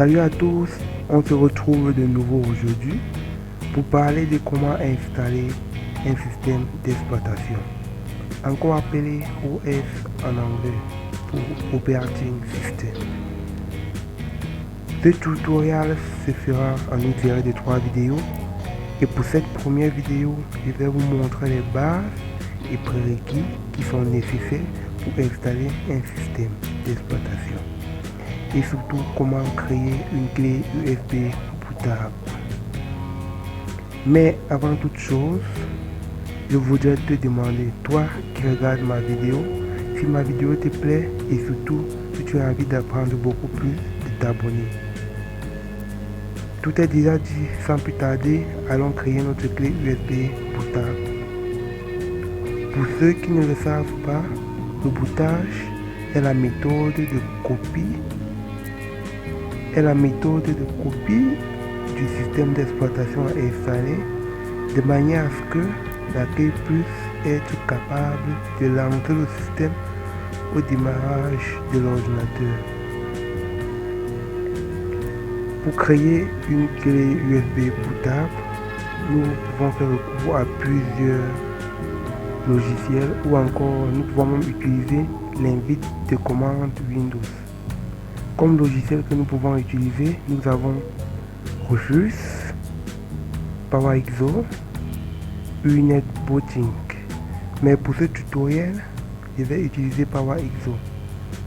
Salut à tous, on se retrouve de nouveau aujourd'hui pour parler de comment installer un système d'exploitation, encore appelé OS en anglais pour Operating System. Ce tutoriel se fera en une série de 3 vidéos et pour cette première vidéo, je vais vous montrer les bases et prérequis qui sont nécessaires pour installer un système d'exploitation et surtout comment créer une clé USB bootable. Mais avant toute chose, je voudrais te demander, toi qui regardes ma vidéo, si ma vidéo te plaît et surtout si tu as envie d'apprendre beaucoup plus, de t'abonner. Tout est déjà dit, sans plus tarder, allons créer notre clé USB bootable. Pour ceux qui ne le savent pas, le bootage est la méthode de copie du système d'exploitation à installer de manière à ce que la clé puisse être capable de lancer le système au démarrage de l'ordinateur. Pour créer une clé USB bootable, nous pouvons faire recours à plusieurs logiciels ou encore nous pouvons même utiliser l'invite de commande Windows. Comme logiciel que nous pouvons utiliser, nous avons Rufus, PowerXO, Unet Booting. Mais pour ce tutoriel, je vais utiliser PowerXO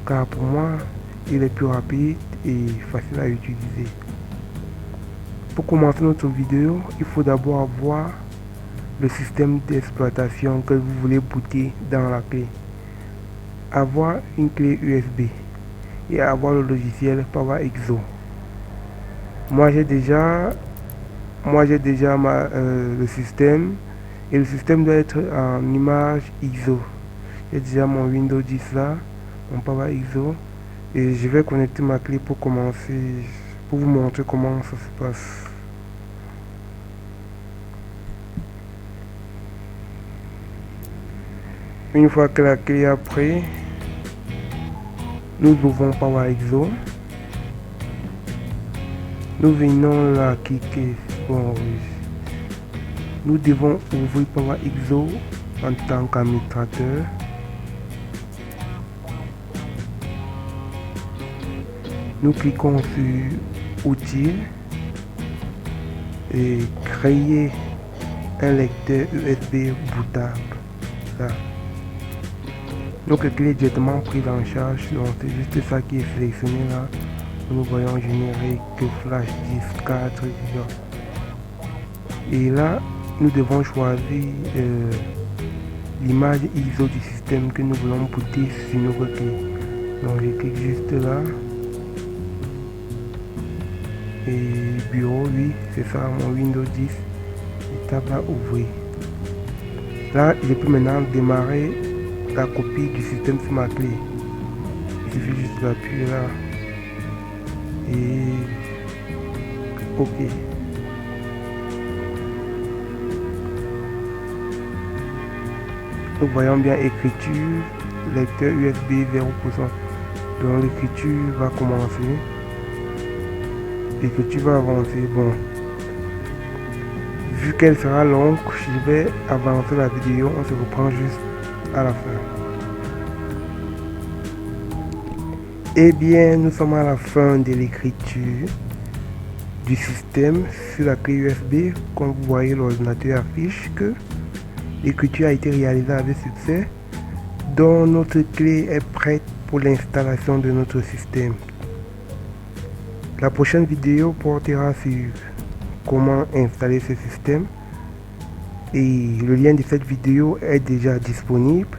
car pour moi, il est plus rapide et facile à utiliser. Pour commencer notre vidéo, il faut d'abord avoir le système d'exploitation que vous voulez booter dans la clé, avoir une clé USB et avoir le logiciel PowerXO. Moi j'ai déjà le système et le système doit être en image ISO. J'ai déjà mon Windows 10 là, mon PowerXO, et je vais connecter ma clé pour commencer, pour vous montrer comment ça se passe. Une fois que la clé est prête, nous ouvrons PowerXO. Nous venons là cliquer sur nous devons ouvrir PowerXO en tant qu'administrateur. Nous cliquons sur Outils et créer un lecteur USB bootable. Là. Donc le clé est directement prise en charge, donc c'est juste ça qui est sélectionné là. Nous voyons générer que flash disk 4 et là nous devons choisir l'image ISO du système que nous voulons booter sur notre clé. Donc je clique juste là et bureau, oui c'est ça, mon Windows 10, je tape là ouvrir. Là je peux maintenant démarrer la copie du système sur ma clé. Il suffit juste d'appuyer là et OK. Nous voyons bien écriture, lecteur USB 0%. Donc l'écriture va commencer. L'écriture va avancer. Bon. Vu qu'elle sera longue, je vais avancer la vidéo. On se reprend juste à la fin. Eh bien, nous sommes à la fin de l'écriture du système sur la clé USB. Comme vous voyez, l'ordinateur affiche que l'écriture a été réalisée avec succès, donc notre clé est prête pour l'installation de notre système. La prochaine vidéo portera sur comment installer ce système et le lien de cette vidéo est déjà disponible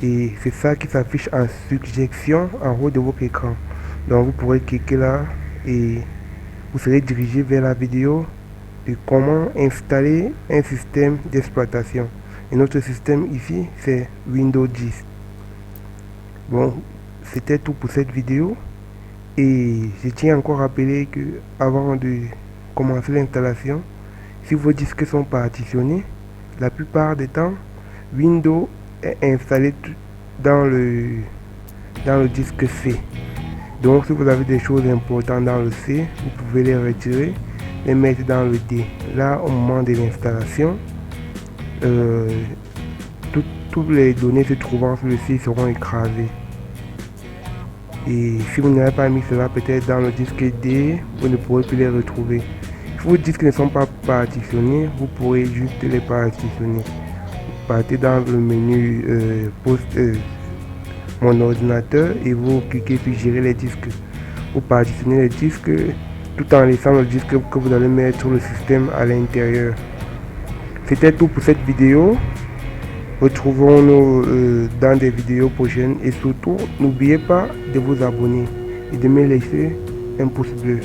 et c'est ça qui s'affiche en suggestion en haut de votre écran. Donc vous pourrez cliquer là et vous serez dirigé vers la vidéo de comment installer un système d'exploitation. Et notre système ici c'est Windows 10. Bon, c'était tout pour cette vidéo et je tiens encore à rappeler que avant de commencer l'installation, si vos disques sont partitionnés, la plupart des temps Windows est installé dans le disque C. Donc si vous avez des choses importantes dans le C, vous pouvez les retirer, les mettre dans le D. Là, au moment de l'installation, toutes les données se trouvant sur le C seront écrasées. Et si vous n'avez pas mis cela peut-être dans le disque D, vous ne pourrez plus les retrouver. Si vos disques ne sont pas partitionnés, vous pourrez juste les partitionner. Vous partez dans le menu mon ordinateur et vous cliquez sur gérer les disques. Vous partitionnez les disques tout en laissant le disque que vous allez mettre sur le système à l'intérieur. C'était tout pour cette vidéo. Retrouvons-nous dans des vidéos prochaines et surtout n'oubliez pas de vous abonner et de me laisser un pouce bleu.